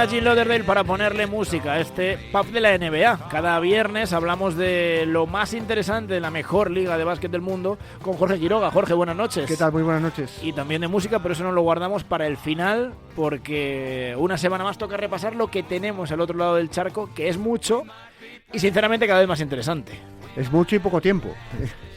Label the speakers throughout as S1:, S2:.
S1: a Gene Lauderdale para ponerle música a este pub de la NBA. Cada viernes hablamos de lo más interesante de la mejor liga de básquet del mundo con Jorge Quiroga. Jorge, buenas noches.
S2: ¿Qué tal? Muy buenas noches.
S1: Y también de música, pero eso nos lo guardamos para el final, porque una semana más toca repasar lo que tenemos al otro lado del charco, que es mucho y sinceramente cada vez más interesante.
S2: Es mucho y poco tiempo.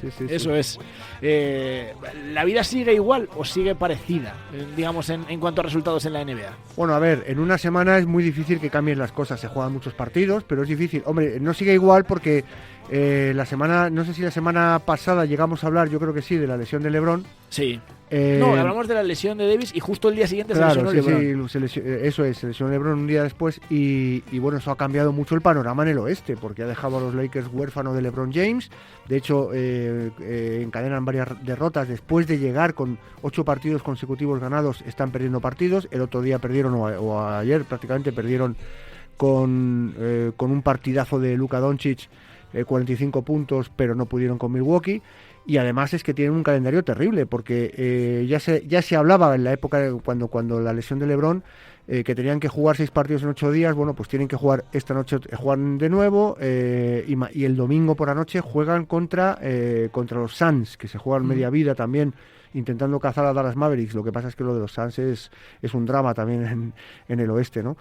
S2: Sí.
S1: Eso es. ¿La vida sigue igual o sigue parecida, digamos, en cuanto a resultados en la NBA?
S2: Bueno, a ver, en una semana es muy difícil que cambien las cosas. Se juegan muchos partidos, pero es difícil. Hombre, no sigue igual porque no sé si la semana pasada llegamos a hablar, yo creo que sí, de la lesión de LeBron.
S1: Sí. No, hablamos de la lesión de Davis y justo el día siguiente se lesionó LeBron.
S2: Se lesionó LeBron un día después y bueno, eso ha cambiado mucho el panorama en el oeste, porque ha dejado a los Lakers huérfanos de LeBron James. De hecho, encadenan varias derrotas después de llegar con 8 partidos consecutivos ganados. Están perdiendo partidos. El otro día perdieron, o ayer prácticamente perdieron con un partidazo de Luka Doncic, 45 puntos, pero no pudieron con Milwaukee. Y además es que tienen un calendario terrible, porque ya se hablaba en la época cuando la lesión de LeBron, que tenían que jugar 6 partidos en 8 días. Bueno, pues tienen que jugar esta noche, juegan de nuevo, y el domingo por la noche juegan contra los Suns, que se juegan media vida también, intentando cazar a Dallas Mavericks. Lo que pasa es que lo de los Suns es un drama también en el oeste, ¿no?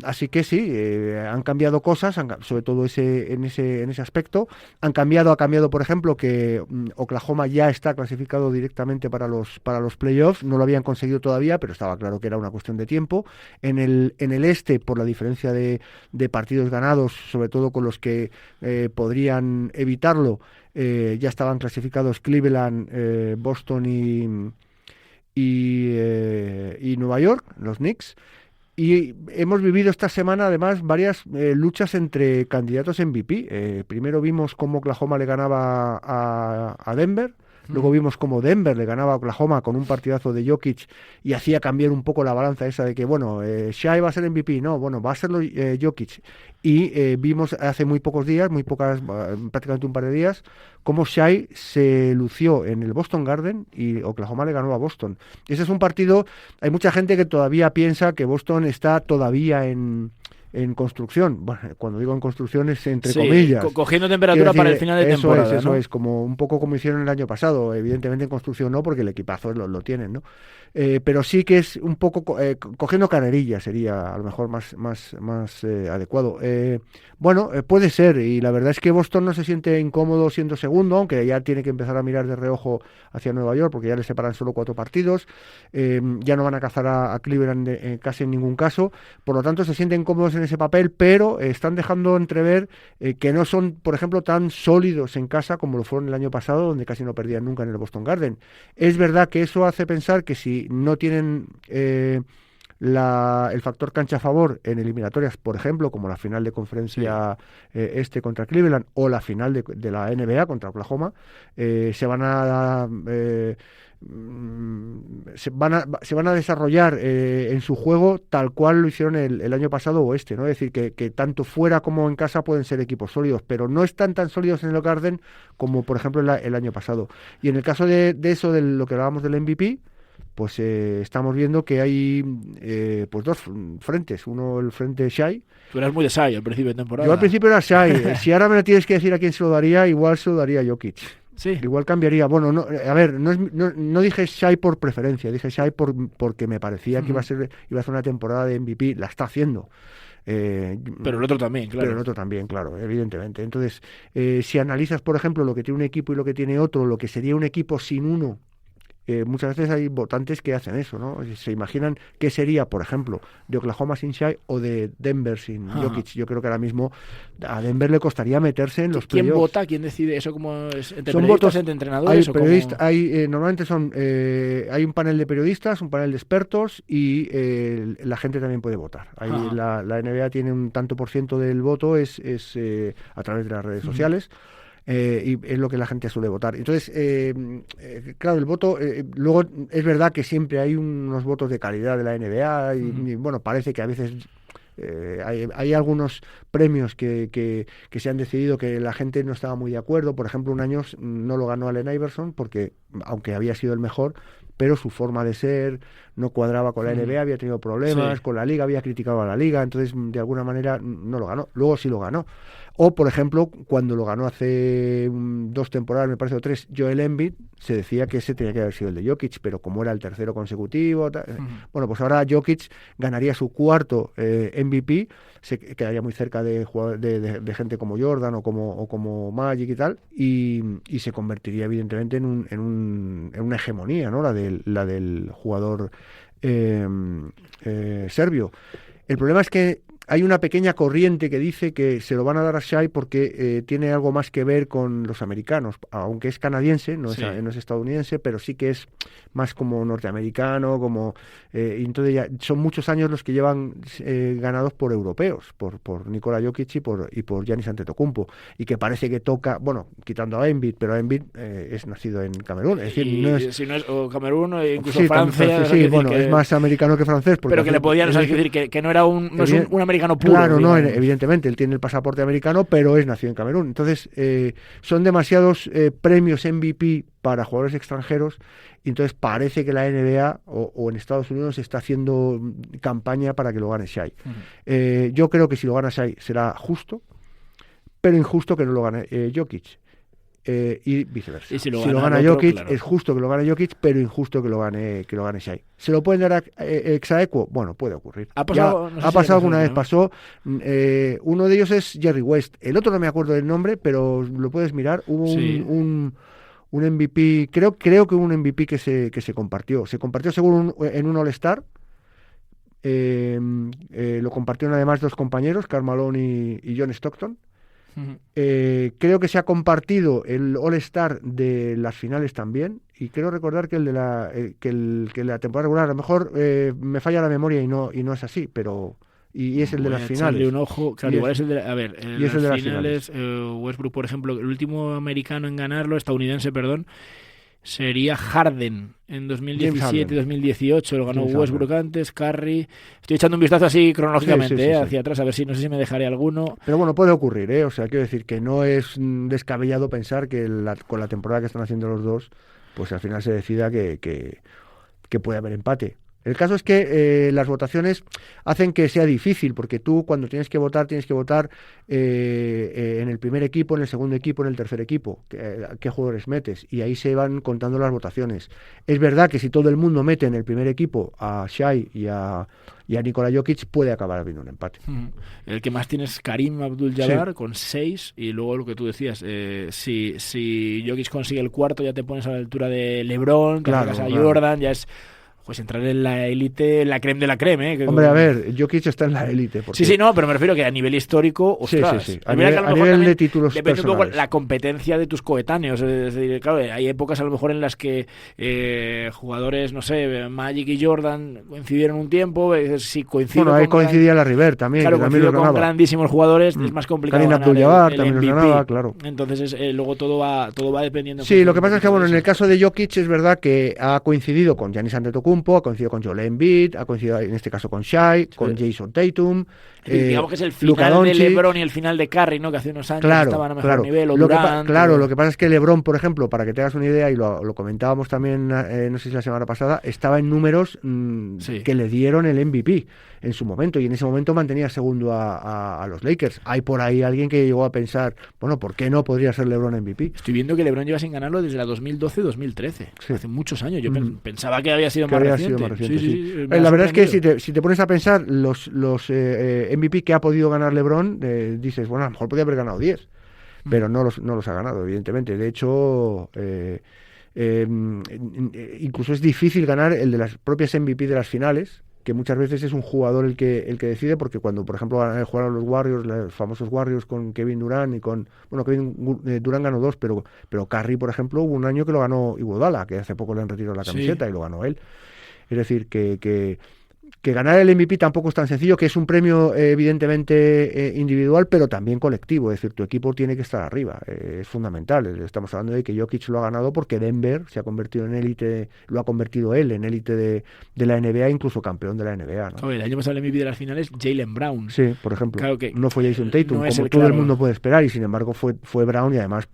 S2: Así que sí, han cambiado cosas, sobre todo en ese aspecto. Ha cambiado, por ejemplo, que Oklahoma ya está clasificado directamente para los playoffs. No lo habían conseguido todavía, pero estaba claro que era una cuestión de tiempo. En el este, por la diferencia de partidos ganados, sobre todo con los que podrían evitarlo, ya estaban clasificados Cleveland, Boston y Nueva York, los Knicks. Y hemos vivido esta semana además varias luchas entre candidatos MVP. Primero vimos cómo Oklahoma le ganaba a Denver. Luego vimos cómo Denver le ganaba a Oklahoma con un partidazo de Jokic y hacía cambiar un poco la balanza esa de que, bueno, Shai va a ser MVP, no, bueno, va a serlo Jokic. Y vimos hace prácticamente un par de días, cómo Shai se lució en el Boston Garden y Oklahoma le ganó a Boston. Ese es un partido, hay mucha gente que todavía piensa que Boston está todavía en construcción. Bueno, cuando digo en construcción es entre comillas.
S1: Cogiendo temperatura para el final de temporada.
S2: Eso es, como un poco como hicieron el año pasado. Evidentemente en construcción no, porque el equipazo lo tienen, ¿no? Pero sí que es un poco cogiendo carrerilla, sería a lo mejor más adecuado. Puede ser, y la verdad es que Boston no se siente incómodo siendo segundo, aunque ya tiene que empezar a mirar de reojo hacia Nueva York, porque ya le separan solo 4 partidos. Ya no van a cazar a Cleveland casi en ningún caso. Por lo tanto, se sienten cómodos en ese papel, pero están dejando entrever que no son, por ejemplo, tan sólidos en casa como lo fueron el año pasado, donde casi no perdían nunca en el Boston Garden. Es verdad que eso hace pensar que si no tienen el factor cancha a favor en eliminatorias, por ejemplo, como la final de conferencia contra Cleveland o la final de la NBA contra Oklahoma, se van a desarrollar en su juego tal cual lo hicieron el año pasado oeste, ¿no? Es decir, que tanto fuera como en casa pueden ser equipos sólidos, pero no están tan sólidos en el Garden como, por ejemplo, el año pasado. Y en el caso de eso, de lo que hablábamos del MVP, pues estamos viendo que hay pues 2 frentes. Uno, el frente Shai.
S1: Tú eras muy de Shai al principio de temporada.
S2: Yo al principio era Shai. Si ahora me tienes que decir a quién se lo daría, igual se lo daría a Jokic.
S1: Sí.
S2: Igual cambiaría. Bueno, no dije Shai por preferencia, dije Shai porque me parecía que iba a hacer una temporada de MVP. La está haciendo.
S1: Pero el otro también,
S2: claro, evidentemente. Entonces, si analizas, por ejemplo, lo que tiene un equipo y lo que tiene otro, lo que sería un equipo sin uno, muchas veces hay votantes que hacen eso, ¿no? Se imaginan qué sería, por ejemplo, de Oklahoma sin Shai o de Denver sin Jokic. Yo creo que ahora mismo a Denver le costaría meterse en los playoffs.
S1: ¿Quién vota? ¿Quién decide eso? ¿Como es entre
S2: son
S1: periodistas,
S2: votos
S1: entre entrenadores?
S2: Normalmente hay un panel de periodistas, un panel de expertos y la gente también puede votar. La NBA tiene un tanto por ciento del voto es a través de las redes sociales. Y es lo que la gente suele votar. Entonces, claro, el voto, luego es verdad que siempre hay unos votos de calidad de la NBA y bueno, parece que a veces hay algunos premios que se han decidido que la gente no estaba muy de acuerdo. Por ejemplo, un año no lo ganó Allen Iverson porque, aunque había sido el mejor, pero su forma de ser no cuadraba con la NBA, había tenido problemas, con la Liga, había criticado a la Liga, entonces de alguna manera no lo ganó. Luego sí lo ganó. O, por ejemplo, cuando lo ganó hace 2 temporadas, me parece, o 3, Joel Embiid, se decía que ese tenía que haber sido el de Jokic, pero como era el tercero consecutivo, bueno, pues ahora Jokic ganaría su 4º MVP, se quedaría muy cerca de gente como Jordan o como Magic y tal, y se convertiría evidentemente en una hegemonía, ¿no? La del jugador serbio. El problema es que hay una pequeña corriente que dice que se lo van a dar a Shai porque tiene algo más que ver con los americanos, aunque es canadiense, no es estadounidense, pero sí que es más como norteamericano, y entonces ya son muchos años los que llevan ganados por europeos, por Nikola Jokic y por Giannis Antetokounmpo, y que parece que toca, bueno, quitando a Embiid, pero Embiid es nacido en Camerún, es decir, no es,
S1: si no es o Camerún o incluso
S2: sí,
S1: Francia,
S2: sí, bueno, es más americano que francés,
S1: pero que le podían, decir que no era no es un americano puro.
S2: Claro, no, evidentemente, él tiene el pasaporte americano, pero es nacido en Camerún. Entonces, son demasiados premios MVP para jugadores extranjeros, y entonces parece que la NBA o en Estados Unidos está haciendo campaña para que lo gane Shai. Yo creo que si lo gana Shai será justo, pero injusto que no lo gane Jokic. Y viceversa.
S1: Y si lo
S2: gana
S1: otro,
S2: Jokic,
S1: claro,
S2: es justo que lo gane Jokic, pero injusto que lo gane Shai. ¿Se lo pueden dar a exaequo? Bueno, puede ocurrir.
S1: Ha pasado
S2: alguna vez, pasó. Uno de ellos es Jerry West. El otro no me acuerdo del nombre, pero lo puedes mirar. Hubo un MVP, creo que un MVP que se compartió. Se compartió según en un All-Star. Lo compartieron además 2 compañeros, Karl Malone y John Stockton. Creo que se ha compartido el All-Star de las finales también, y creo recordar que el de la temporada regular, a lo mejor me falla la memoria y no es así, pero y es el de las finales.
S1: Un ojo, claro, igual es el de en
S2: las
S1: finales. Westbrook, por ejemplo, el último americano en ganarlo, estadounidense, perdón, sería Harden en 2017-2018, lo ganó Westbrook antes, Curry. Estoy echando un vistazo así cronológicamente hacia atrás, a ver si no sé si me dejaré alguno.
S2: Pero bueno, puede ocurrir, o sea, quiero decir que no es descabellado pensar que con la temporada que están haciendo los dos, pues al final se decida que puede haber empate. El caso es que las votaciones hacen que sea difícil, porque tú cuando tienes que votar en el primer equipo, en el segundo equipo, en el tercer equipo, qué jugadores metes, y ahí se van contando las votaciones. Es verdad que si todo el mundo mete en el primer equipo a Shai y a Nikola Jokic, puede acabar habiendo un empate.
S1: El que más tiene es Karim Abdul-Jabbar con 6, y luego lo que tú decías, si Jokic consigue el 4 ya te pones a la altura de LeBron, te acercas a Jordan, ya es pues entrar en la élite, la creme de la creme.
S2: Hombre, a ver, Jokic está en la élite. Porque...
S1: Sí, no, pero me refiero que a nivel histórico, ostras.
S2: Sí. A nivel de títulos
S1: depende
S2: personales.
S1: un poco la competencia de tus coetáneos. Es decir, claro, hay épocas a lo mejor en las que jugadores, no sé, Magic y Jordan coincidieron un tiempo. Si coincido
S2: bueno, ahí coincidía la River también.
S1: Claro,
S2: que también
S1: coincido con grandísimos jugadores, es más complicado.
S2: Karim Abdul-Jabbar también los ganaba, claro.
S1: Entonces, luego todo va dependiendo.
S2: Sí, lo que pasa es que, bueno, en el caso de Jokic es verdad que ha coincidido con Giannis Antetokounmpo, ha coincidido con Joel Embiid, ha coincidido en este caso con Shai, con Jason Tatum,
S1: digamos que es el final de LeBron y el final de Curry, ¿no? Que hace unos años estaban a mejor nivel, o Durant.
S2: Lo que pasa es que LeBron, por ejemplo, para que te hagas una idea, y lo comentábamos también, no sé si la semana pasada, estaba en números que le dieron el MVP en su momento, y en ese momento mantenía segundo a los Lakers. Hay por ahí alguien que llegó a pensar, bueno, ¿por qué no podría ser LeBron MVP?
S1: Estoy viendo que LeBron lleva sin ganarlo desde la 2012-2013, hace muchos años. Yo pensaba que había sido más reciente. Sí.
S2: La verdad es que si te pones a pensar los MVP que ha podido ganar LeBron, dices, bueno, a lo mejor podría haber ganado 10, pero no los ha ganado, evidentemente. De hecho, incluso es difícil ganar el de las propias MVP de las finales, que muchas veces es un jugador el que decide, porque cuando, por ejemplo, jugaron los Warriors, los famosos Warriors con Kevin Durant y Kevin Durant ganó 2, pero Curry, por ejemplo, hubo un año que lo ganó Iguodala, que hace poco le han retirado la camiseta y lo ganó él. Es decir, que que ganar el MVP tampoco es tan sencillo, que es un premio evidentemente individual, pero también colectivo. Es decir, tu equipo tiene que estar arriba, es fundamental. Estamos hablando de que Jokic lo ha ganado porque Denver se ha convertido en élite, lo ha convertido él en élite de la NBA, incluso campeón de la NBA, ¿no?
S1: El año pasado el MVP de las finales, Jaylen Brown.
S2: Sí, por ejemplo.
S1: Claro que
S2: no fue Jason Tatum, como todo el mundo puede esperar, y sin embargo fue Brown, y además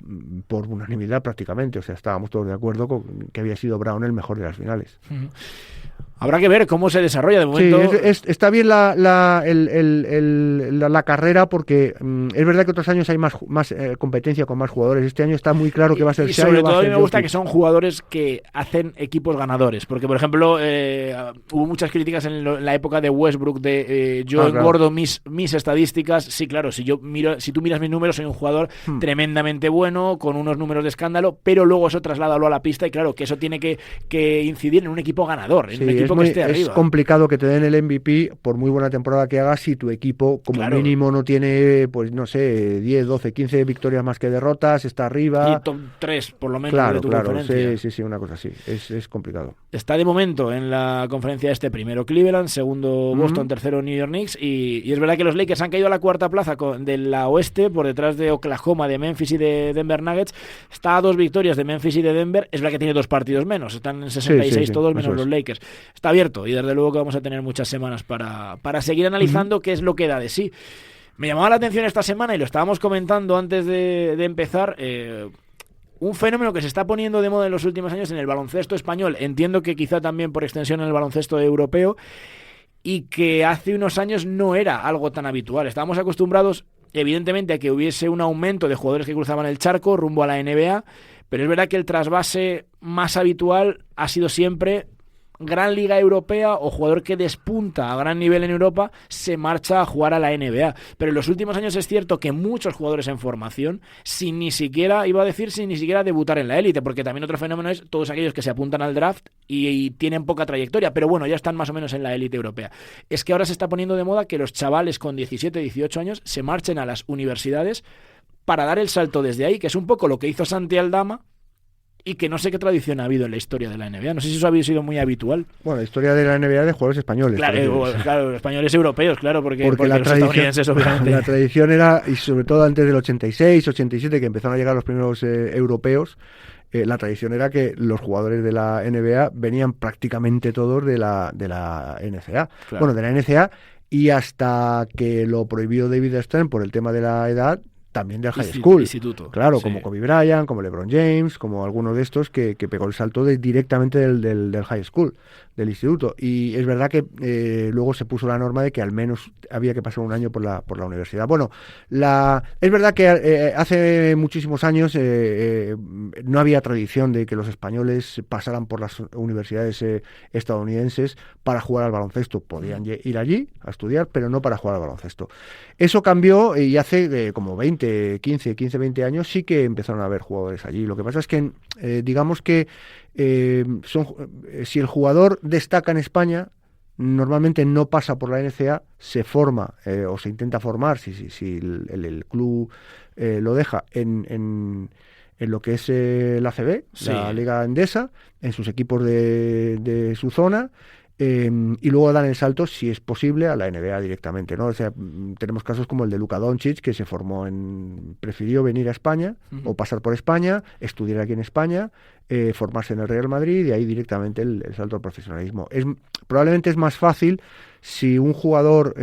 S2: por unanimidad prácticamente. O sea, estábamos todos de acuerdo con que había sido Brown el mejor de las finales.
S1: Habrá que ver cómo se desarrolla de momento.
S2: Sí, está bien la carrera, porque es verdad que otros años hay más competencia con más jugadores. Este año está muy claro que va a ser
S1: Shai. Y sobre todo a mí me gusta que son jugadores que hacen equipos ganadores. Porque, por ejemplo, hubo muchas críticas en la época de Westbrook de yo engordo mis estadísticas. Sí, claro, si tú miras mis números, soy un jugador tremendamente bueno, con unos números de escándalo, pero luego eso trasládalo a la pista, y claro, que eso tiene que incidir en un equipo ganador, en un equipo que esté arriba.
S2: Es complicado que te den el MVP por muy buena temporada que hagas si tu equipo como mínimo no tiene, pues no sé, 10, 12, 15 victorias más que derrotas, está arriba.
S1: Y top 3 por lo menos de tu conferencia.
S2: Sí, una cosa así. Es complicado.
S1: Está de momento en la conferencia primero Cleveland, segundo Boston, tercero New York Knicks, y es verdad que los Lakers han caído a la cuarta plaza de la oeste, por detrás de Oklahoma, de Memphis y de Denver Nuggets. Está a 2 victorias de Memphis y de Denver. Es verdad que tiene 2 partidos menos, están en 66 todos menos los Lakers. Está abierto, y desde luego que vamos a tener muchas semanas para seguir analizando qué es lo que da de sí. Me llamaba la atención esta semana, y lo estábamos comentando antes de empezar, un fenómeno que se está poniendo de moda en los últimos años en el baloncesto español, entiendo que quizá también por extensión en el baloncesto europeo, y que hace unos años no era algo tan habitual. Estábamos acostumbrados, evidentemente, a que hubiese un aumento de jugadores que cruzaban el charco rumbo a la NBA, pero es verdad que el trasvase más habitual ha sido siempre gran liga europea, o jugador que despunta a gran nivel en Europa se marcha a jugar a la NBA. Pero en los últimos años es cierto que muchos jugadores en formación, sin ni siquiera debutar en la élite, porque también otro fenómeno es todos aquellos que se apuntan al draft y tienen poca trayectoria, pero bueno, ya están más o menos en la élite europea. Es que ahora se está poniendo de moda que los chavales con 17, 18 años se marchen a las universidades para dar el salto desde ahí, que es un poco lo que hizo Santi Aldama, y que no sé qué tradición ha habido en la historia de la NBA. No sé si eso ha sido muy habitual.
S2: Bueno, la historia de la NBA de jugadores españoles.
S1: Claro, españoles europeos, claro, porque
S2: la
S1: los estadounidenses, obviamente.
S2: La tradición era, y sobre todo antes del 86, 87, que empezaron a llegar los primeros europeos, la tradición era que los jugadores de la NBA venían prácticamente todos de la NCAA. Claro. Bueno, de la NCAA, y hasta que lo prohibió David Stern por el tema de la edad, también del high school.
S1: Instituto.
S2: Claro, sí. Como Kobe Bryant, como LeBron James, como alguno de estos que pegó el salto directamente del high school, del instituto. Y es verdad que luego se puso la norma de que al menos había que pasar un año por la universidad. Bueno, es verdad que hace muchísimos años no había tradición de que los españoles pasaran por las universidades estadounidenses para jugar al baloncesto. Podían ir allí a estudiar, pero no para jugar al baloncesto. Eso cambió, y hace como 15, 20 años sí que empezaron a haber jugadores allí. Lo que pasa es que digamos que si el jugador destaca en España, normalmente no pasa por la NCAA, se forma o se intenta formar, si el club lo deja en lo que es la ACB, sí, la Liga Endesa, en sus equipos de su zona, y luego dan el salto, si es posible, a la NBA directamente, ¿no? O sea, tenemos casos como el de Luka Doncic, que se formó prefirió venir a España, o pasar por España, estudiar aquí en España, formarse en el Real Madrid, y de ahí directamente el salto al profesionalismo. Probablemente es más fácil si un jugador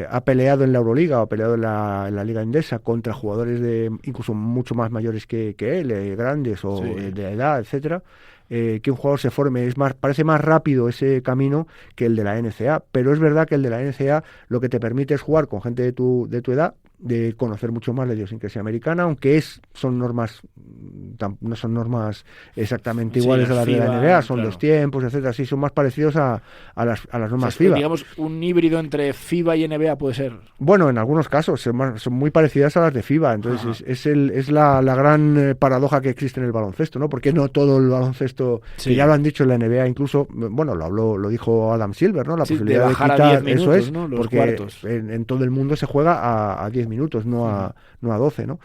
S2: ha peleado en la Euroliga o ha peleado en la Liga Endesa contra jugadores incluso mucho más mayores que él, grandes o sí, de edad, etcétera. Que un jugador se forme, parece más rápido ese camino que el de la NCAA, pero es verdad que el de la NCAA lo que te permite es jugar con gente de tu edad, de conocer mucho más la idiosincrasia americana, aunque no son normas exactamente iguales a las de la NBA, son los tiempos, etcétera, sí, son más parecidos a las normas FIBA.
S1: Digamos, un híbrido entre FIBA y NBA puede ser.
S2: Bueno, en algunos casos son muy parecidas a las de FIBA, entonces es la gran paradoja que existe en el baloncesto, ¿no? Porque no todo el baloncesto, que ya lo han dicho en la NBA, incluso, bueno, lo dijo Adam Silver, ¿no? La posibilidad de quitar, a 10 minutos, eso es, ¿no? Porque en todo el mundo se juega a 10 10 minutos, no a 12, ¿no?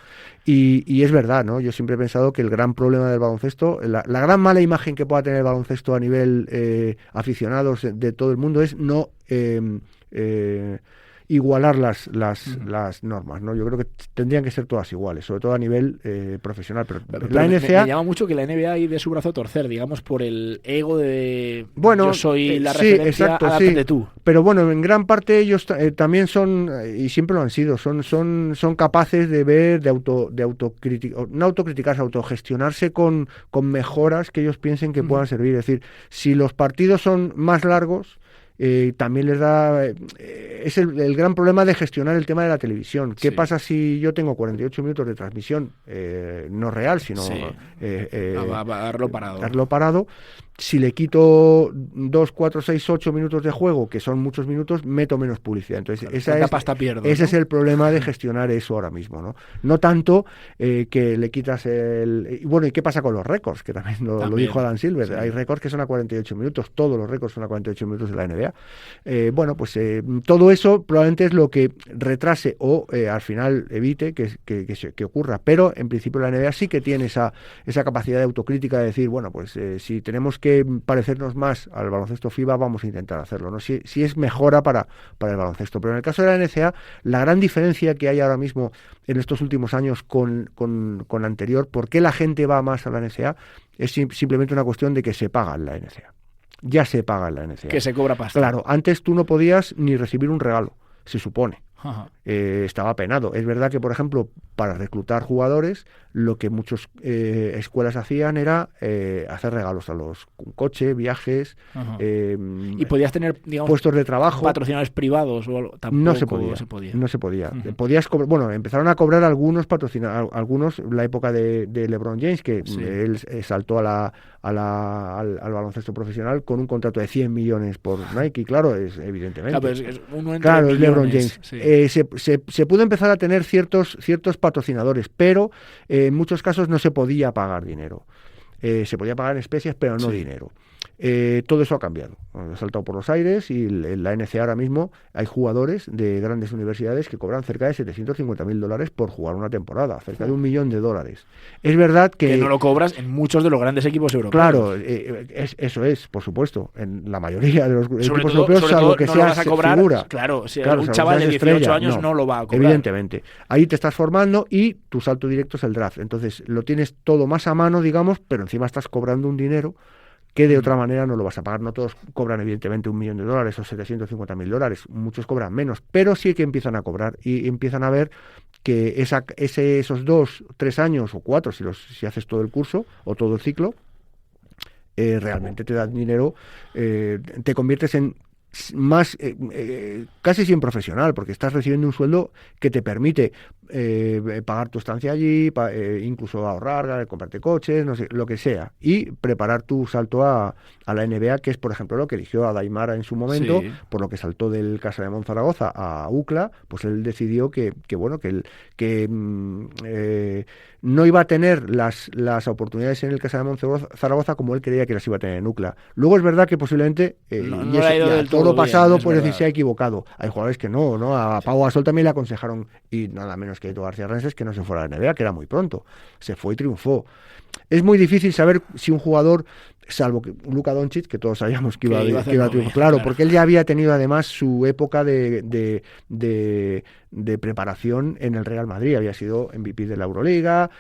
S2: Y es verdad, ¿no? Yo siempre he pensado que el gran problema del baloncesto, la gran mala imagen que pueda tener el baloncesto a nivel aficionados de todo el mundo es no igualar las normas, ¿no? Yo creo que tendrían que ser todas iguales, sobre todo a nivel profesional. Pero la NCAA...
S1: Me llama mucho que la NBA hay de su brazo a torcer, digamos, por el ego de yo soy la referencia,
S2: exacto,
S1: adáptate tú.
S2: Pero bueno, en gran parte ellos también son, y siempre lo han sido, son capaces de ver, de autocriticar, no autocriticarse, autogestionarse con mejoras que ellos piensen que puedan servir. Es decir, si los partidos son más largos, también les da... es el gran problema de gestionar el tema de la televisión. ¿Qué pasa si yo tengo 48 minutos de transmisión, no real, sino
S1: darlo parado?
S2: Darlo parado. Si le quito 2, 4, 6, 8 minutos de juego, que son muchos minutos, meto menos publicidad. Entonces,
S1: claro,
S2: ese es el problema de gestionar eso ahora mismo, ¿no? No tanto que le quitas el... Bueno, ¿y qué pasa con los récords? Que también lo dijo Adam Silver. Sí. Hay récords que son a 48 minutos. Todos los récords son a 48 minutos de la NBA. Bueno, pues todo eso probablemente es lo que retrase o al final evite que ocurra. Pero, en principio, la NBA sí que tiene esa capacidad de autocrítica de decir, bueno, pues si tenemos que parecernos más al baloncesto FIBA, vamos a intentar hacerlo, ¿no? Si es mejora para el baloncesto. Pero en el caso de la NCAA, la gran diferencia que hay ahora mismo en estos últimos años con la anterior, ¿por qué la gente va más a la NCAA? Es simplemente una cuestión de que se paga en la NCAA. Ya se paga en la NCAA.
S1: Que se cobra pasta.
S2: Claro, antes tú no podías ni recibir un regalo, se supone. Estaba penado. Es verdad que, por ejemplo, para reclutar jugadores, lo que muchas escuelas hacían era hacer regalos a los coche, viajes,
S1: y podías tener, digamos,
S2: puestos de trabajo,
S1: patrocinadores privados o algo. Tampoco
S2: no se podía. Podías empezaron a cobrar algunos patrocinadores, algunos la época de LeBron James, que él saltó al baloncesto profesional con un contrato de 100 millones por Nike. Claro, es evidentemente.
S1: Claro,
S2: es LeBron James. Se pudo empezar a tener ciertos patrocinadores, pero en muchos casos no se podía pagar dinero. Se podía pagar en especies, pero no dinero. Todo eso ha cambiado. Ha saltado por los aires y en la NCAA ahora mismo hay jugadores de grandes universidades que cobran cerca de $750,000 por jugar una temporada, cerca de $1 millón. Es verdad que
S1: no lo cobras en muchos de los grandes equipos europeos.
S2: Claro, eso es, por supuesto, en la mayoría de los equipos europeos, salvo que seas figura.
S1: Claro, un chaval de 18 años no lo va a cobrar.
S2: Evidentemente. Ahí te estás formando y tu salto directo es el draft. Entonces lo tienes todo más a mano, digamos, pero encima estás cobrando un dinero que de otra manera no lo vas a pagar. No todos cobran evidentemente $1 millón o $750,000, muchos cobran menos, pero sí que empiezan a cobrar y empiezan a ver que esos 2, 3 años o 4, si haces todo el curso o todo el ciclo, realmente te dan dinero, te conviertes en más casi sin profesional, porque estás recibiendo un sueldo que te permite pagar tu estancia allí, incluso ahorrar, comprarte coches, no sé, lo que sea, y preparar tu salto a la NBA, que es, por ejemplo, lo que eligió a Daimara en su momento, por lo que saltó del Casa de Monzaragoza a UCLA. Pues él decidió que no iba a tener las oportunidades en el Casa de Monzaragoza como él creía que las iba a tener en UCLA. Luego es verdad que posiblemente todo lo pasado puede decir se ha equivocado. Hay jugadores que no. A Pau Gasol también le aconsejaron, y nada menos que Eto García Renses, que no se fuera a la NBA, que era muy pronto. Se fue y triunfó. Es muy difícil saber si un jugador, salvo que Luka Doncic, que todos sabíamos que iba a triunfar, claro, porque él ya había tenido además su época de preparación en el Real Madrid. Había sido MVP de la Euroliga,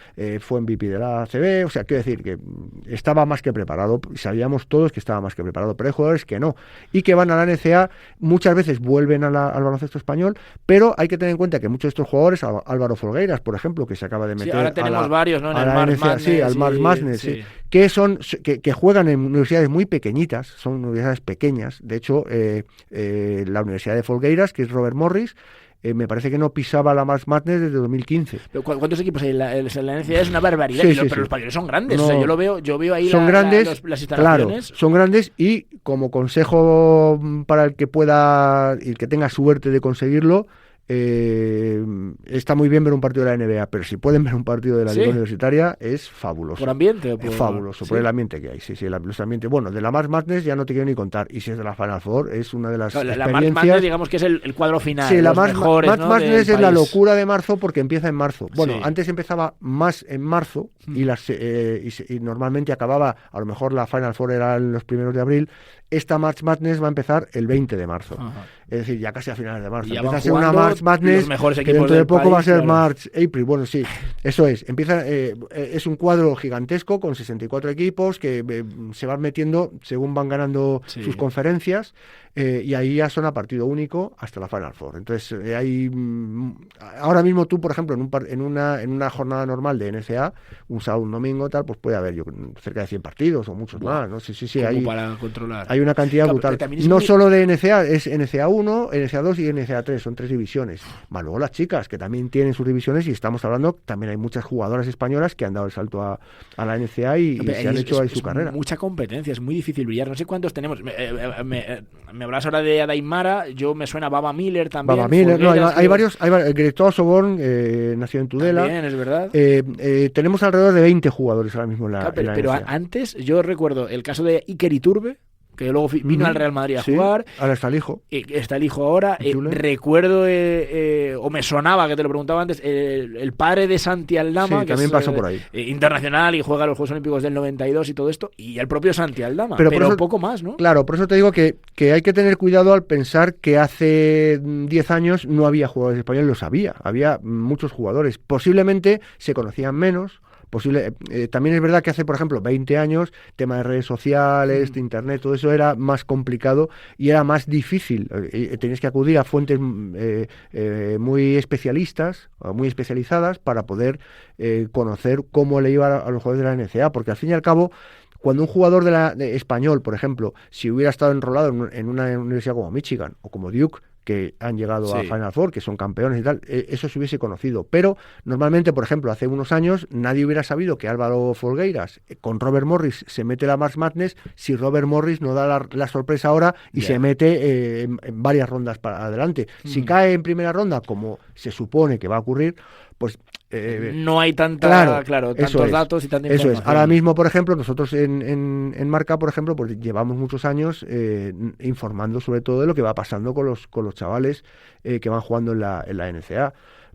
S2: fue MVP de la ACB, o sea, quiero decir que estaba más que preparado. Sabíamos todos que estaba más que preparado, pero hay jugadores que no, y que van a la NCAA, muchas veces vuelven al baloncesto español, pero hay que tener en cuenta que muchos de estos jugadores, Álvaro Folgueiras, por ejemplo, que se acaba de meter
S1: ahora tenemos varios, ¿no? En
S2: a
S1: el
S2: la
S1: March
S2: NCAA,
S1: Madness,
S2: al March Madness, que juegan en universidades muy pequeñitas, son universidades pequeñas. De hecho, la Universidad de Folgueiras, que es Robert Morris, me parece que no pisaba la March Madness desde 2015.
S1: ¿Cuántos equipos hay? La NCAA es una barbaridad, pero los españoles son grandes.
S2: No,
S1: o sea, yo veo ahí
S2: son grandes,
S1: las instalaciones.
S2: Claro, son grandes, y como consejo para el que pueda y que tenga suerte de conseguirlo, está muy bien ver un partido de la NBA, pero si pueden ver un partido de la Liga Universitaria, es fabuloso.
S1: ¿Por ambiente?
S2: Es fabuloso, por el ambiente que hay. Sí, el ambiente. Bueno, de la March Madness ya no te quiero ni contar. Y si es de la Final Four, es una de las experiencias...
S1: La March Madness, digamos que es el cuadro final.
S2: Sí, la March
S1: ¿no?
S2: Madness es la locura de marzo porque empieza en marzo. Bueno, antes empezaba más en marzo y normalmente acababa, a lo mejor la Final Four era en los primeros de abril. Esta March Madness va a empezar el 20 de marzo. Ajá. Es decir, ya casi a finales de marzo. Empieza a ser una March Madness que dentro de poco va a ser March, April. Bueno, sí, eso es. Empieza, es un cuadro gigantesco con 64 equipos que se van metiendo según van ganando sus conferencias. Y ahí ya son a partido único hasta la Final Four. Entonces, ahora mismo tú, por ejemplo, en una jornada normal de NCAA, un sábado, un domingo, tal, pues puede haber cerca de 100 partidos o muchos más, ¿no? Sí,
S1: hay para controlar.
S2: Hay una cantidad brutal. No solo de NCAA, es NCAA 1, NCAA 2 y NCAA 3, son 3 divisiones. Más luego las chicas, que también tienen sus divisiones, y estamos hablando, también hay muchas jugadoras españolas que han dado el salto a la NCAA y se han hecho ahí su carrera.
S1: Mucha competencia, es muy difícil brillar. No sé cuántos tenemos. Me hablas ahora de Adaimara, yo me suena Baba Miller también.
S2: Baba Miller, no, hay varios. Gretoa Soborn nació en Tudela.
S1: También, es verdad.
S2: Tenemos alrededor de 20 jugadores ahora mismo en la
S1: pero
S2: NCAA.
S1: Antes, yo recuerdo el caso de Iker Iturbe, que luego vino al Real Madrid a jugar.
S2: Ahora está el hijo.
S1: Está el hijo ahora. Recuerdo, o me sonaba, que te lo preguntaba antes, el padre de Santi Aldama, que
S2: también pasó por ahí.
S1: Internacional y juega a los Juegos Olímpicos del 92 y todo esto, y el propio Santi Aldama, pero
S2: eso,
S1: poco más, ¿no?
S2: Claro, por eso te digo que hay que tener cuidado al pensar que hace 10 años no había jugadores españoles, los había muchos jugadores. Posiblemente se conocían menos. También es verdad que hace, por ejemplo, 20 años, tema de redes sociales, de internet, todo eso era más complicado y era más difícil. Tenías que acudir a fuentes muy especialistas, muy especializadas, para poder conocer cómo le iba a los jugadores de la NCAA, porque al fin y al cabo, cuando un jugador de español, por ejemplo, si hubiera estado enrolado en una universidad como Michigan o como Duke, que han llegado a Final Four, que son campeones y tal, eso se hubiese conocido. Pero normalmente, por ejemplo, hace unos años nadie hubiera sabido que Álvaro Folgueiras con Robert Morris se mete la March Madness si Robert Morris no da la sorpresa ahora y se mete en varias rondas para adelante. Si cae en primera ronda, como se supone que va a ocurrir, pues
S1: no hay tantos datos y tanta información.
S2: Eso es. Ahora mismo, por ejemplo, nosotros en Marca, por ejemplo, pues llevamos muchos años informando sobre todo de lo que va pasando con los chavales que van jugando en la NCAA.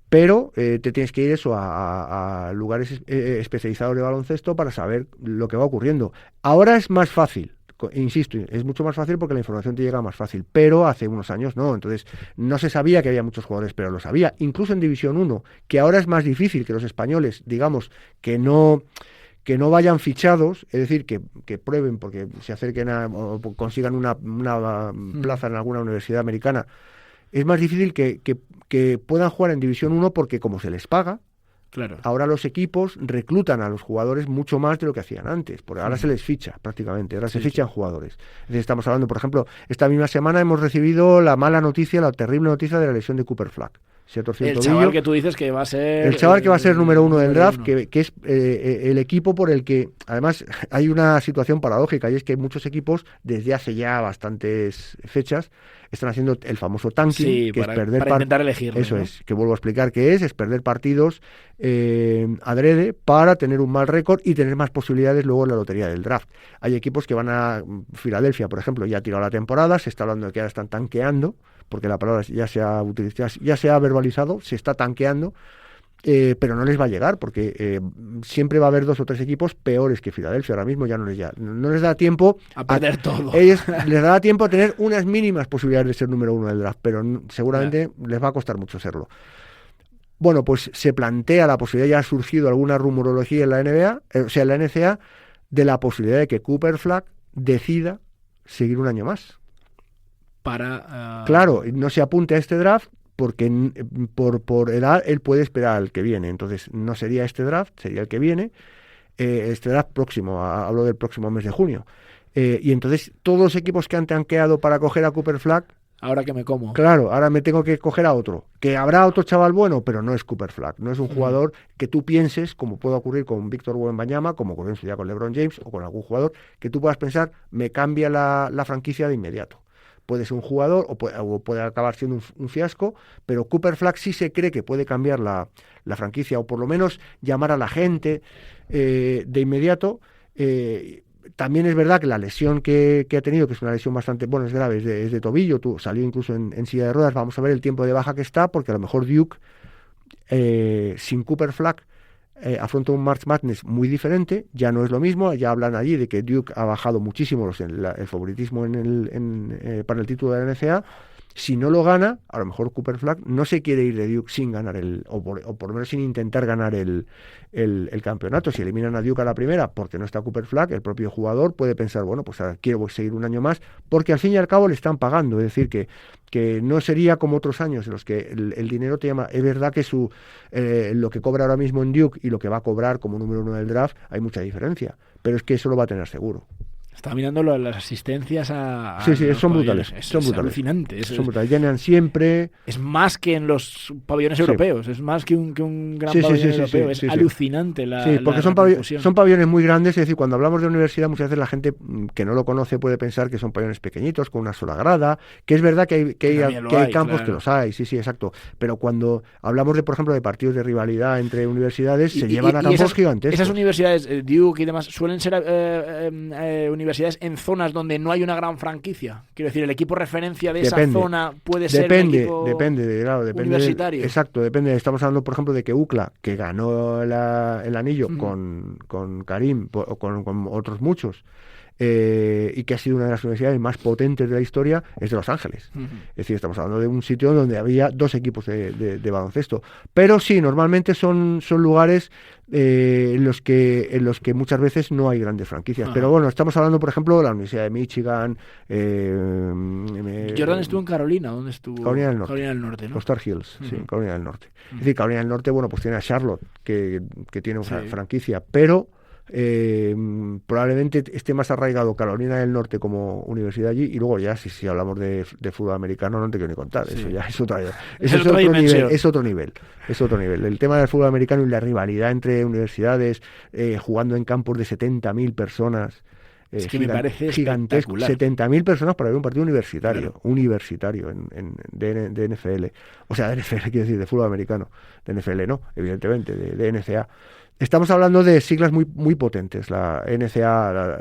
S2: Pero te tienes que ir a lugares especializados de baloncesto para saber lo que va ocurriendo. Ahora es más fácil. Insisto, es mucho más fácil porque la información te llega más fácil, pero hace unos años no. Entonces no se sabía que había muchos jugadores, pero lo sabía, incluso en División 1, que ahora es más difícil que los españoles, digamos, que no vayan fichados, es decir, que prueben porque se acerquen o consigan una plaza en alguna universidad americana. Es más difícil que puedan jugar en División 1 porque como se les paga,
S1: claro,
S2: ahora los equipos reclutan a los jugadores mucho más de lo que hacían antes, porque ahora se les ficha prácticamente, ahora se fichan jugadores. Es decir, estamos hablando, por ejemplo, esta misma semana hemos recibido la terrible noticia de la lesión de Cooper Flack.
S1: El chaval que tú dices que va a ser...
S2: El chaval que va a ser número 1 del draft, que es el equipo por el que... Además, hay una situación paradójica, y es que muchos equipos, desde hace ya bastantes fechas, están haciendo el famoso tanking, que es perder
S1: para intentar elegirlo.
S2: Eso, ¿no? Es, que vuelvo a explicar qué es perder partidos adrede para tener un mal récord y tener más posibilidades luego en la lotería del draft. Hay equipos que van a... Filadelfia, por ejemplo, ya ha tirado la temporada, se está hablando de que ahora están tanqueando, porque la palabra ya se ha utilizado, ya se ha verbalizado, se está tanqueando, pero no les va a llegar, porque siempre va a haber 2 o 3 equipos peores que Filadelfia. Ahora mismo ya no les da tiempo
S1: a perder todo.
S2: Ellos les dará tiempo a tener unas mínimas posibilidades de ser número 1 del draft, pero seguramente les va a costar mucho serlo. Bueno, pues se plantea la posibilidad, ya ha surgido alguna rumorología en la NBA, en la NCAA, de la posibilidad de que Cooper Flack decida seguir un año más. Claro, no se apunte a este draft porque por edad él puede esperar al que viene. Entonces no sería este draft, sería el que viene, este draft próximo, hablo del próximo mes de junio. Y entonces todos los equipos que han tanqueado para coger a Cooper Flack,
S1: ahora que me como.
S2: Claro, ahora me tengo que coger a otro. Que habrá otro chaval bueno, pero no es Cooper Flack. No es un jugador que tú pienses, como puede ocurrir con Víctor Wembanyama, como ocurrió en su día con LeBron James o con algún jugador, que tú puedas pensar, me cambia la franquicia de inmediato. puede ser un jugador o puede acabar siendo un fiasco, pero Cooper Flag sí se cree que puede cambiar la franquicia, o por lo menos llamar a la gente de inmediato. También es verdad que la lesión que ha tenido, que es una lesión bastante, bueno, es grave, es de tobillo, salió incluso en silla de ruedas. Vamos a ver el tiempo de baja que está, porque a lo mejor Duke, sin Cooper Flag, afronta un March Madness muy diferente. Ya no es lo mismo. Ya hablan allí de que Duke ha bajado muchísimo el favoritismo para el título de la NCAA. Si no lo gana, a lo mejor Cooper Flag no se quiere ir de Duke sin ganar o por lo menos sin intentar ganar el campeonato. Si eliminan a Duke a la primera porque no está Cooper Flag, el propio jugador puede pensar, bueno, pues ahora quiero seguir un año más, porque al fin y al cabo le están pagando. Es decir, que no sería como otros años en los que el dinero te llama. Es verdad que lo que cobra ahora mismo en Duke y lo que va a cobrar como número 1 del draft, hay mucha diferencia, pero es que eso lo va a tener seguro.
S1: Estaba mirando las asistencias a
S2: sí, son brutales. Son brutales.
S1: Alucinante.
S2: Son brutales. Llenan siempre.
S1: Es más que en los pabellones europeos. Es más que un gran pabellón europeo. Es alucinante la
S2: porque son pabellones muy grandes. Es decir, cuando hablamos de universidad, muchas veces la gente que no lo conoce puede pensar que son pabellones pequeñitos, con una sola grada. Que es verdad que hay campos, claro, que los hay. Sí, exacto. Pero cuando hablamos por ejemplo, de partidos de rivalidad entre universidades, se llevan a campos gigantes.
S1: Esas universidades, Duke y demás, suelen ser universidades en zonas donde no hay una gran franquicia. Quiero decir, el equipo referencia de esa zona puede ser un equipo universitario.
S2: Exacto, depende. Estamos hablando, por ejemplo, de que UCLA, que ganó el anillo con Karim o con otros muchos, y que ha sido una de las universidades más potentes de la historia, es de Los Ángeles. Es decir, estamos hablando de un sitio donde había 2 equipos de baloncesto. Pero sí, normalmente son lugares en los que muchas veces no hay grandes franquicias. Pero bueno, estamos hablando, por ejemplo, de la Universidad de Michigan.
S1: Jordan estuvo en Carolina. ¿Dónde estuvo?
S2: Carolina del Norte.
S1: Carolina del Norte, ¿no?
S2: Los Tar Heels, sí, Carolina del Norte. Es decir, Carolina del Norte, bueno, pues tiene a Charlotte, que tiene una franquicia, pero probablemente esté más arraigado Carolina del Norte como universidad allí, y luego ya si hablamos de fútbol americano no te quiero ni contar, eso ya es otro nivel. El tema del fútbol americano y la rivalidad entre universidades, jugando en campos de 70.000 personas,
S1: es que me parece
S2: gigantesco. 70.000 personas para ver un partido universitario, de NFL, o sea, de NFL quiero decir, de fútbol americano, de NFL no, evidentemente, de NCAA. Estamos hablando de siglas muy, muy potentes. La NCAA, la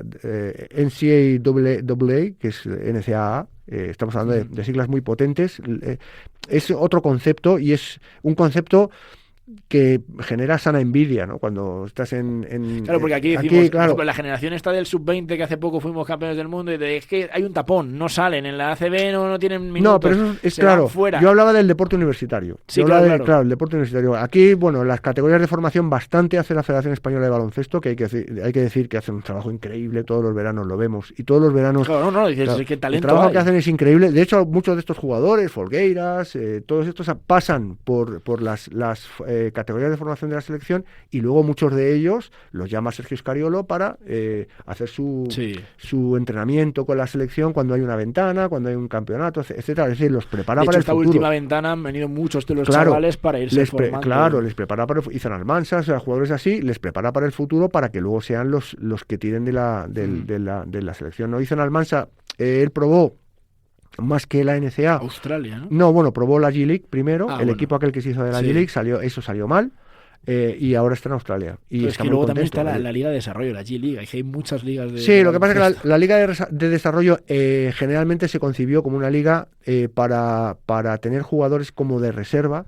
S2: NCAA, que es NCAA, estamos hablando de siglas muy potentes. Es otro concepto, y es un concepto que genera sana envidia, ¿no? Cuando estás
S1: Claro, porque aquí decimos, claro, la generación esta del sub-20, que hace poco fuimos campeones del mundo, y es que hay un tapón, no salen en la ACB, no tienen minutos.
S2: No, pero eso es claro. Yo hablaba del deporte universitario.
S1: Sí, claro,
S2: el deporte universitario. Aquí, bueno, las categorías de formación bastante hace la Federación Española de Baloncesto, que hay que decir que hacen un trabajo increíble, todos los veranos lo vemos, y todos los veranos...
S1: Claro, dices, claro, qué talento
S2: el trabajo
S1: hay.
S2: Que hacen es increíble. De hecho, muchos de estos jugadores, Folgueiras, todos estos pasan por las categorías de formación de la selección, y luego muchos de ellos los llama Sergio Scariolo para hacer su entrenamiento con la selección cuando hay una ventana, cuando hay un campeonato, etcétera. Es decir, los prepara para el futuro.
S1: Esta última ventana han venido muchos de los chavales para irse formando.
S2: Claro, les prepara para Izan Almansa, o sea, jugadores así, les prepara para el futuro para que luego sean los que tiren de la selección. ¿No? Izan Almansa, él probó más que la NCAA.
S1: Australia, ¿no?
S2: No, bueno, probó la G-League primero, equipo aquel que se hizo de la G-League, salió mal, y ahora está en Australia. Y
S1: es que luego también está la Liga de Desarrollo, la G-League, hay muchas ligas de...
S2: Sí, lo que pasa es que la Liga de Desarrollo generalmente se concibió como una liga para tener jugadores como de reserva,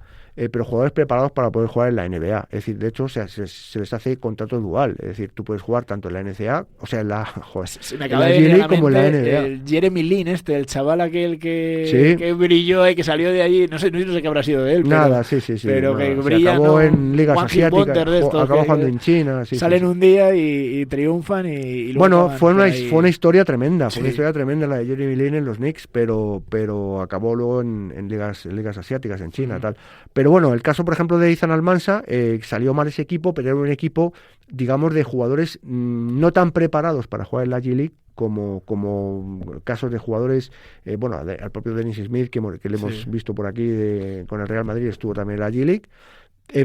S2: pero jugadores preparados para poder jugar en la NBA. Es decir, de hecho, se les hace contrato dual. Es decir, tú puedes jugar tanto en la NCAA, o sea, en la G-League como en la NBA.
S1: El Jeremy Lin, el chaval aquel que brilló y que salió de allí, no sé qué habrá sido de él.
S2: Nada, sí.
S1: Pero que brilla,
S2: acabó en ligas asiáticas, acabó jugando en China.
S1: Salen un día y triunfan y luego...
S2: Bueno, fue una historia tremenda. Fue una historia tremenda la de Jeremy Lin en los Knicks, pero acabó luego en ligas asiáticas, en China, tal. Pero bueno, el caso, por ejemplo, de Izan Almansa, salió mal ese equipo, pero era un equipo, digamos, de jugadores no tan preparados para jugar en la G-League como casos de jugadores, al propio Dennis Smith, que le hemos visto por aquí con el Real Madrid, estuvo también en la G-League,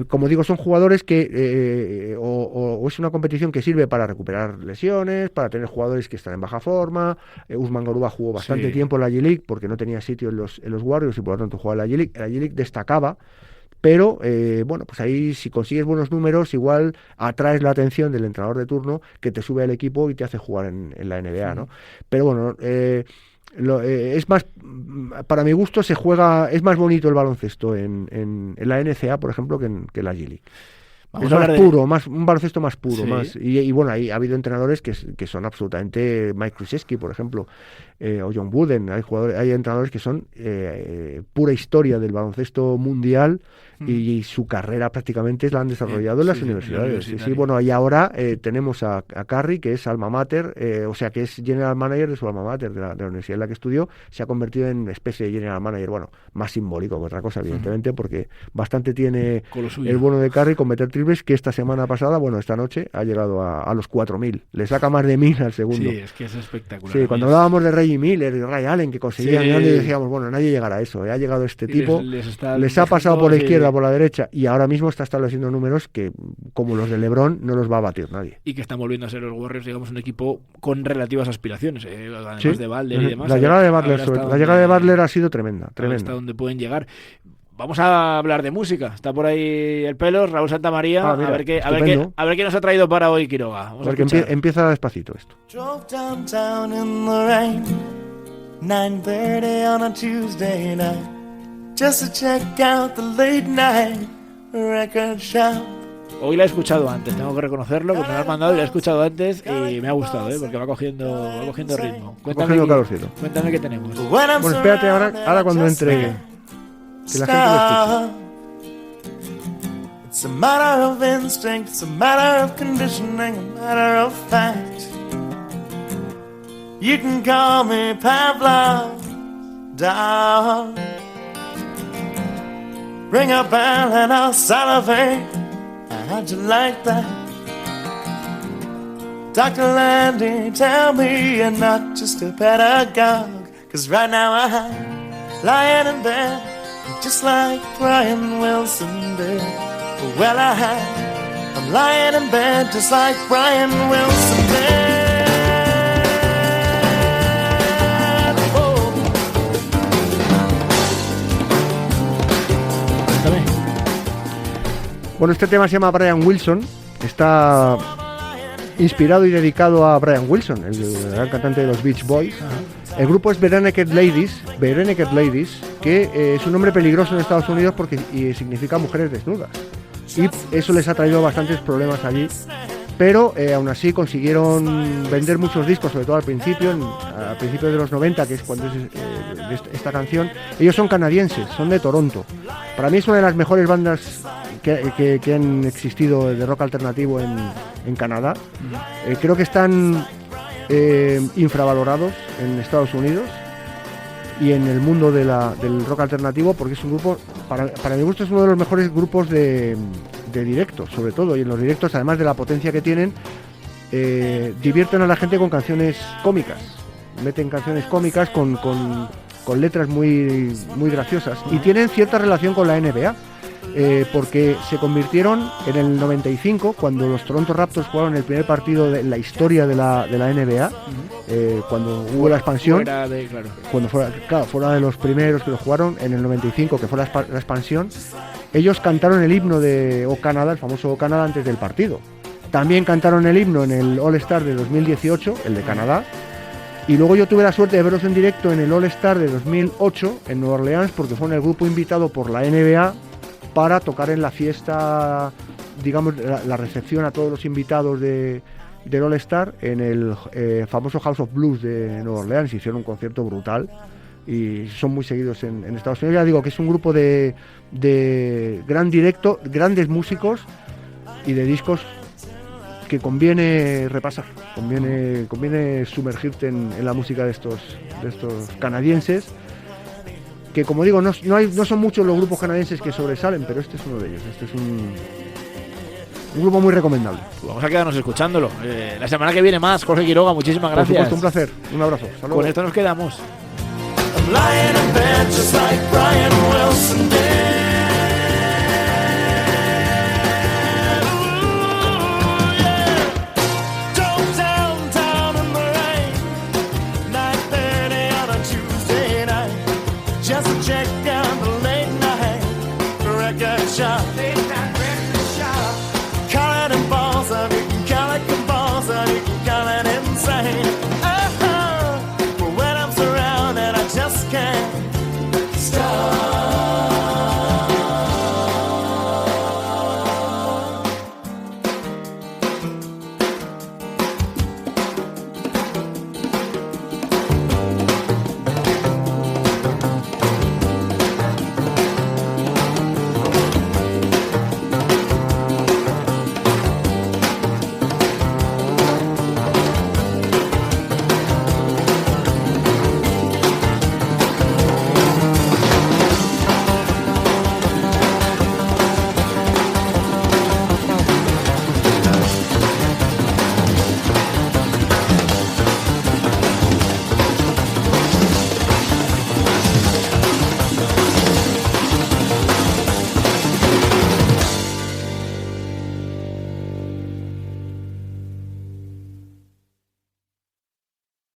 S2: como digo, son jugadores que o es una competición que sirve para recuperar lesiones, para tener jugadores que están en baja forma. Usman Garuba jugó bastante tiempo en la G-League porque no tenía sitio en los Warriors y por lo tanto jugaba en la G-League. En la G-League destacaba, pero bueno, pues ahí si consigues buenos números, igual atraes la atención del entrenador de turno que te sube al equipo y te hace jugar en la NBA, ¿no? Pero bueno, es más, para mi gusto es más bonito el baloncesto en la NCAA, por ejemplo, que en la G-League. Es más puro, un baloncesto más puro, más y bueno, ahí ha habido entrenadores que son absolutamente Mike Krzyzewski, por ejemplo, o John Wooden. Hay entrenadores que son pura historia del baloncesto mundial y su carrera prácticamente la han desarrollado en las universidades. Sí, bueno, y ahora tenemos a Curry, que es alma mater, o sea, que es general manager de su alma mater, de la universidad en la que estudió. Se ha convertido en especie de general manager, bueno, más simbólico que otra cosa, evidentemente, porque bastante tiene el bueno de Curry con meter triples, que esta noche ha llegado a los 4.000. Le saca más de 1.000 al segundo.
S1: Sí, es que es espectacular.
S2: Sí, cuando hablábamos de Reggie Miller y Ray Allen, que conseguían, decíamos, bueno, nadie llegará a eso. Ha llegado este tipo, les ha pasado por la izquierda, por la derecha, y ahora mismo está estableciendo números que, como los de LeBron, no los va a batir nadie.
S1: Y que están volviendo a ser los Warriors, digamos, un equipo con relativas aspiraciones, además de Butler y demás.
S2: La llegada de Butler ha sido tremenda.
S1: Hasta donde pueden llegar. Vamos a hablar de música. Está por ahí el Pelos, Raúl Santamaría.
S2: Mira,
S1: a ver qué nos ha traído para hoy Quiroga. Vamos a
S2: ver, empieza despacito esto.
S3: Drove downtown in the rain, 9:30 on a Tuesday night, just to check out the late night record shop.
S1: Hoy la he escuchado antes, tengo que reconocerlo, porque me lo has mandado y la he escuchado antes y me ha gustado, porque va cogiendo ritmo. Cuéntame qué tenemos.
S2: Bueno, espérate ahora cuando entre... Que la gente lo escuche.
S3: It's a matter of instinct, it's a matter of conditioning, a matter of fact. You can call me Pavlov, dog. Ring a bell and I'll salivate. How'd you like that? Dr. Landy, tell me you're not just a pedagogue. 'Cause right now I'm lying in bed, just like Brian Wilson did. Well, I'm lying in bed just like Brian Wilson did. Oh.
S2: Bueno, este tema se llama Brian Wilson. Está inspirado y dedicado a Brian Wilson, el gran cantante de los Beach Boys. El grupo es Barenaked Ladies, que es un nombre peligroso en Estados Unidos porque significa mujeres desnudas. Y eso les ha traído bastantes problemas allí. Pero aún así consiguieron vender muchos discos, sobre todo al principio de los 90, que es cuando es esta canción. Ellos son canadienses, son de Toronto. Para mí es una de las mejores bandas que han existido de rock alternativo en Canadá. Creo que están infravalorados en Estados Unidos y en el mundo del rock alternativo, porque es un grupo, para mi gusto es uno de los mejores grupos de directo, sobre todo, y en los directos, además de la potencia que tienen, divierten a la gente con canciones cómicas, meten canciones cómicas con letras muy, muy graciosas, y tienen cierta relación con la NBA, porque se convirtieron en el 95, cuando los Toronto Raptors jugaron el primer partido de la historia de la NBA, cuando hubo la expansión, cuando fuera de los primeros que lo jugaron en el 95, que fue la expansión. Ellos cantaron el himno de O Canadá, el famoso O Canadá, antes del partido. También cantaron el himno en el All-Star de 2018, el de Canadá. Y luego yo tuve la suerte de verlos en directo en el All-Star de 2008 en Nueva Orleans, porque fueron el grupo invitado por la NBA para tocar en la fiesta, digamos, la recepción a todos los invitados del All-Star en el famoso House of Blues de Nueva Orleans. Hicieron un concierto brutal y son muy seguidos en Estados Unidos. Ya digo que es un grupo de gran directo, grandes músicos y de discos que conviene repasar, conviene sumergirte en la música de estos canadienses, que, como digo, no son muchos los grupos canadienses que sobresalen, pero este es uno de ellos. Este es un grupo muy recomendable.
S1: Pues vamos a quedarnos escuchándolo. La semana que viene más, Jorge Quiroga, muchísimas gracias.
S2: Por supuesto, un placer. Un abrazo. Hasta luego.
S1: Con esto nos quedamos.
S3: I'm lying in bed just like Brian Wilson did.